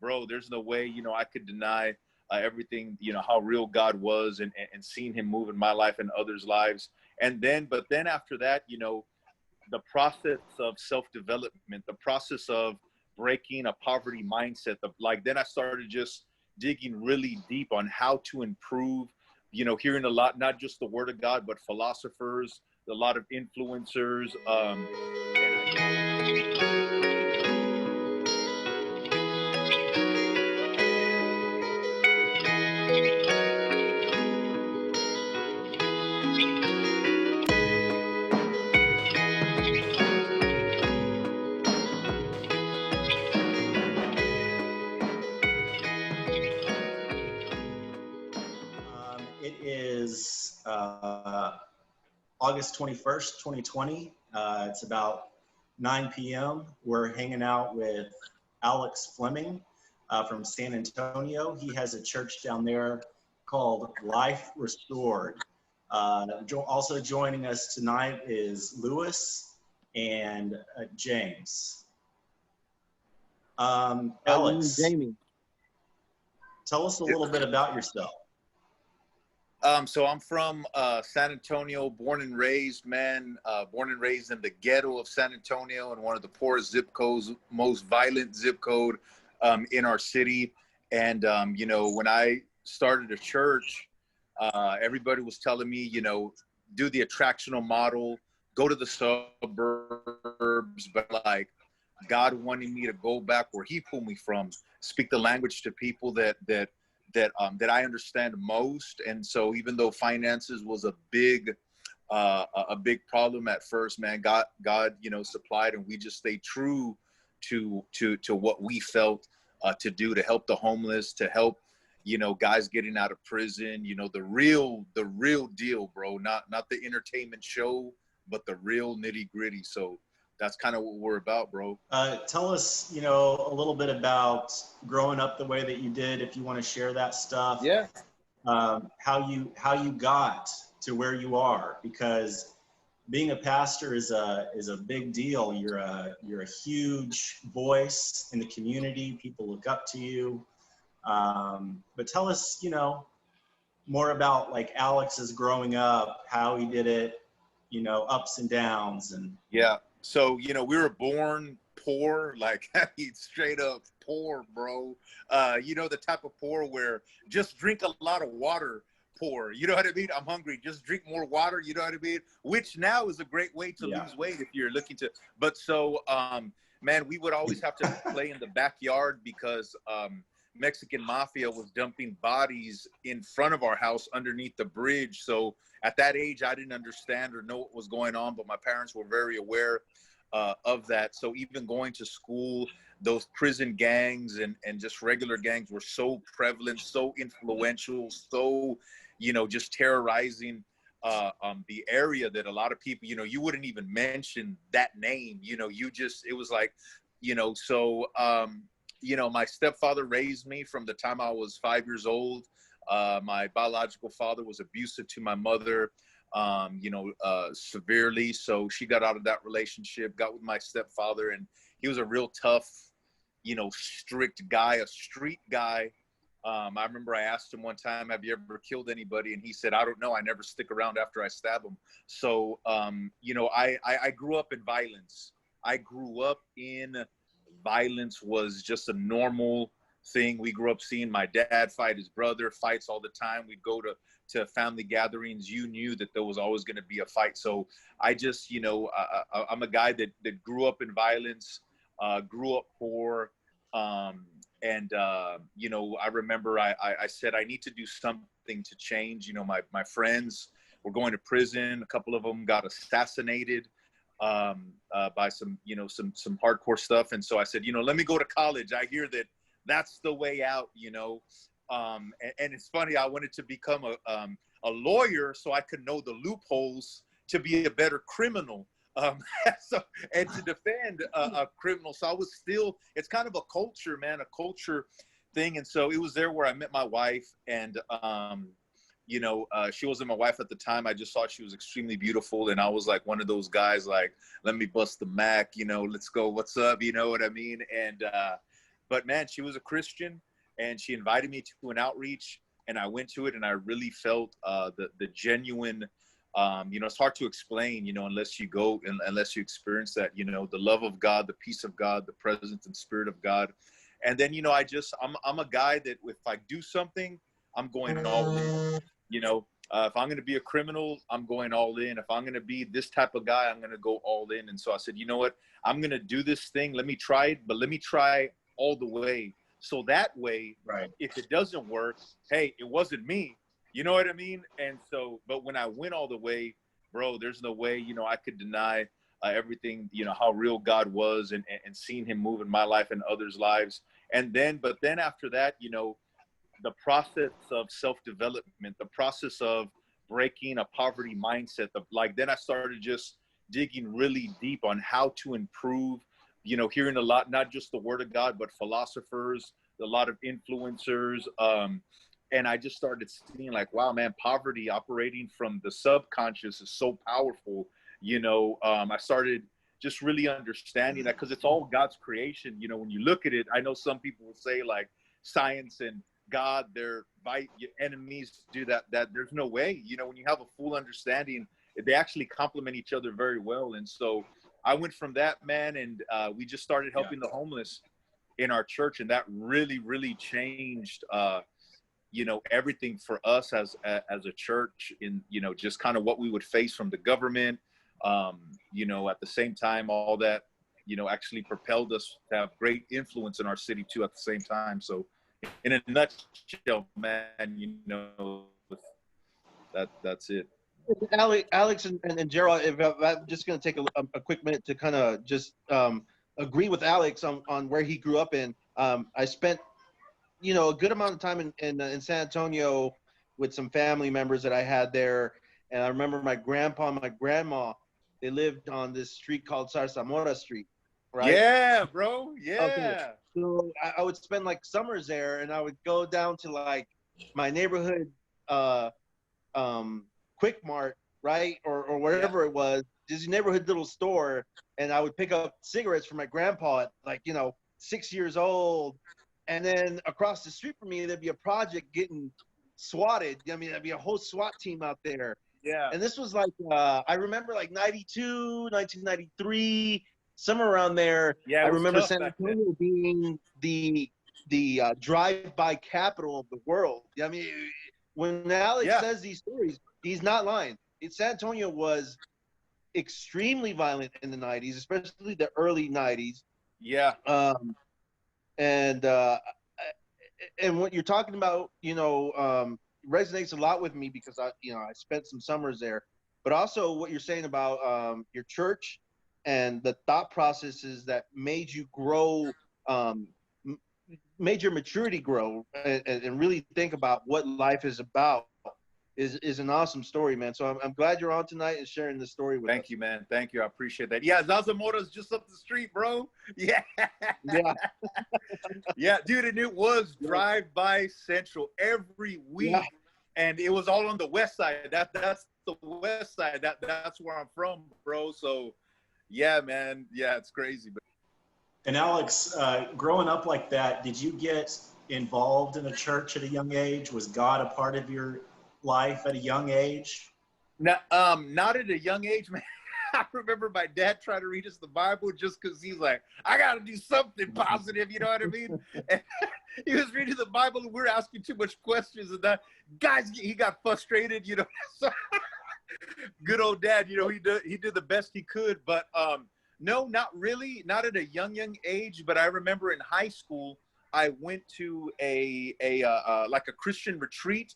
bro, there's no way, I could deny everything, how real God was, and seeing him move in my life and others' lives. But then after that, the process of self-development, the process of breaking a poverty mindset, then I started just digging really deep on how to improve, hearing a lot, not just the word of God, but philosophers, a lot of influencers. It is August 21st, 2020. It's about 9 p.m. We're hanging out with Alex Fleming from San Antonio. He has a church down there called Life Restored. Also joining us tonight is Lewis and James. Alex, Jamie, tell us a little bit about yourself. So I'm from San Antonio, born and raised, man. Born and raised in the ghetto of San Antonio, in one of the poorest zip codes, most violent zip code in our city. And when I started a church, everybody was telling me, do the attractional model, go to the suburbs, but like God wanted me to go back where He pulled me from, speak the language to people that I understand most. And so even though finances was a big problem at first, man, God, supplied, and we just stayed true to what we felt to do, to help the homeless, to help, guys getting out of prison, the real deal, bro, not the entertainment show, but the real nitty gritty. So that's kind of what we're about, bro. Tell us, a little bit about growing up the way that you did, if you want to share that stuff. Yeah. How you got to where you are, because being a pastor is a big deal. You're a huge voice in the community. People look up to you. But tell us, more about like Alex's growing up, how he did it, ups and downs. And yeah. So, we were born poor, like straight up poor, bro. The type of poor where just drink a lot of water poor. You know what I mean? I'm hungry. Just drink more water. You know what I mean? Which now is a great way to lose weight if you're looking to. But so, man, we would always have to play in the backyard because Mexican mafia was dumping bodies in front of our house underneath the bridge. So at that age, I didn't understand or know what was going on, but my parents were very aware of that. So even going to school, those prison gangs and just regular gangs were so prevalent, so influential, so, just terrorizing the area that a lot of people, you wouldn't even mention that name, it was like, so, my stepfather raised me from the time I was 5 years old. My biological father was abusive to my mother, severely. So she got out of that relationship, got with my stepfather, and he was a real tough, strict guy, a street guy. I remember I asked him one time, have you ever killed anybody? And he said, I don't know. I never stick around after I stab them. So, I grew up in violence. Violence was just a normal thing. We grew up seeing my dad fight his brother, fights all the time. We'd go to family gatherings. You knew that there was always going to be a fight. So I just, I'm a guy that grew up in violence, grew up poor. I remember I said, I need to do something to change. My friends were going to prison. A couple of them got assassinated by some hardcore stuff. And so I said, let me go to college. I hear that that's the way out, and it's funny, I wanted to become a lawyer so I could know the loopholes to be a better criminal, and to defend a criminal. So I was still, it's kind of a culture, man, a culture thing. And so it was there where I met my wife, and she wasn't my wife at the time. I just thought she was extremely beautiful. And I was like one of those guys, like, let me bust the Mac, let's go. What's up? You know what I mean? And But man, she was a Christian, and she invited me to an outreach, and I went to it, and I really felt the genuine. It's hard to explain, unless you go and unless you experience that, the love of God, the peace of God, the presence and spirit of God. And then, I'm a guy that if I do something, I'm going all in. If I'm going to be a criminal, I'm going all in. If I'm going to be this type of guy, I'm going to go all in. And so I said, you know what, I'm going to do this thing. Let me try it, but let me try all the way. So that way, right. If it doesn't work, hey, it wasn't me. You know what I mean? And so, but when I went all the way, bro, there's no way, I could deny everything, how real God was and seeing him move in my life and others' lives. But then after that, the process of self-development, the process of breaking a poverty mindset, then I started just digging really deep on how to improve, hearing a lot, not just the word of God, but philosophers, a lot of influencers. And I just started seeing like, wow, man, poverty operating from the subconscious is so powerful. I started just really understanding that because it's all God's creation. When you look at it, I know some people will say like science and God, they're enemies, do that. There's no way, when you have a full understanding, they actually complement each other very well. And so I went from that, man, and we just started helping the homeless in our church. And that really, really changed, everything for us as a church in, just kind of what we would face from the government. At the same time, all that, actually propelled us to have great influence in our city too at the same time. So in a nutshell, man, that's it. Alex and Gerald, if I'm just going to take a quick minute to kind of just agree with Alex on where he grew up in. I spent, a good amount of time in San Antonio with some family members that I had there. And I remember my grandpa and my grandma, they lived on this street called Zarzamora Street, right? Yeah, bro. Yeah. Okay. So I would spend like summers there, and I would go down to like my neighborhood Quick Mart, right? Or wherever it was, this neighborhood little store, and I would pick up cigarettes for my grandpa at like, 6 years old. And then across the street from me, there'd be a project getting swatted. I mean, there'd be a whole SWAT team out there. Yeah. And this was like, I remember like 1993, somewhere around there. Yeah, I remember tough San Antonio being the drive-by capital of the world. I mean, when Alex says these stories, he's not lying. San Antonio was extremely violent in the 90s, especially the early 90s. Yeah. And what you're talking about, resonates a lot with me because I spent some summers there. But also what you're saying about your church and the thought processes that made you grow, made your maturity grow, and really think about what life is about is an awesome story, man. So I'm glad you're on tonight and sharing this story with us. Thank you, man. Thank you. I appreciate that. Yeah, Zazamora's just up the street, bro. Yeah. Yeah. Yeah, dude, and it was drive-by central every week. Yeah. And it was all on the west side. That's the west side. That's where I'm from, bro. So yeah, man. Yeah, it's crazy. But And Alex, growing up like that, did you get involved in a church at a young age? Was God a part of your life at a young age? No, not at a young age, man. I remember my dad trying to read us the Bible just because he's like, I got to do something positive, you know what I mean? And he was reading the Bible and we were asking too much questions, and that guys, he got frustrated, So, good old dad, he did the best he could, but no, not really, not at a young age. But I remember in high school, I went to a Christian retreat.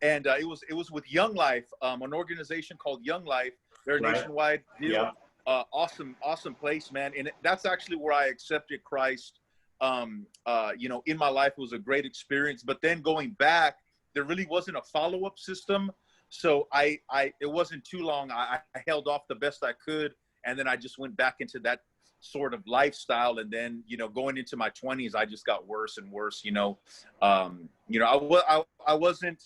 And it was with Young Life, an organization called Young Life. They're a nationwide deal. Yeah. Awesome place, man. And that's actually where I accepted Christ. In my life, it was a great experience. But then going back, there really wasn't a follow-up system. So it wasn't too long. I held off the best I could, and then I just went back into that sort of lifestyle. And then, going into my 20s, I just got worse and worse. I wasn't,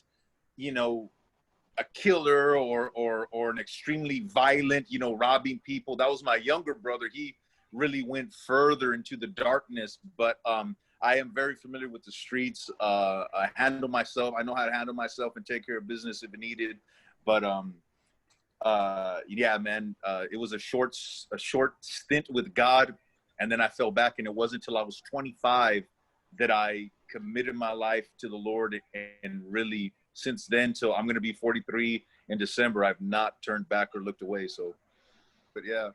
a killer or an extremely violent, robbing people. That was my younger brother. He really went further into the darkness. But I I am very familiar with the streets. I handle myself. I know how to handle myself and take care of business if needed. But yeah, man, it was a short stint with God, and then I fell back. And it wasn't until I was 25 that I committed my life to the Lord, and really since then till I'm going to be 43 in December, I've not turned back or looked away. So, but yeah.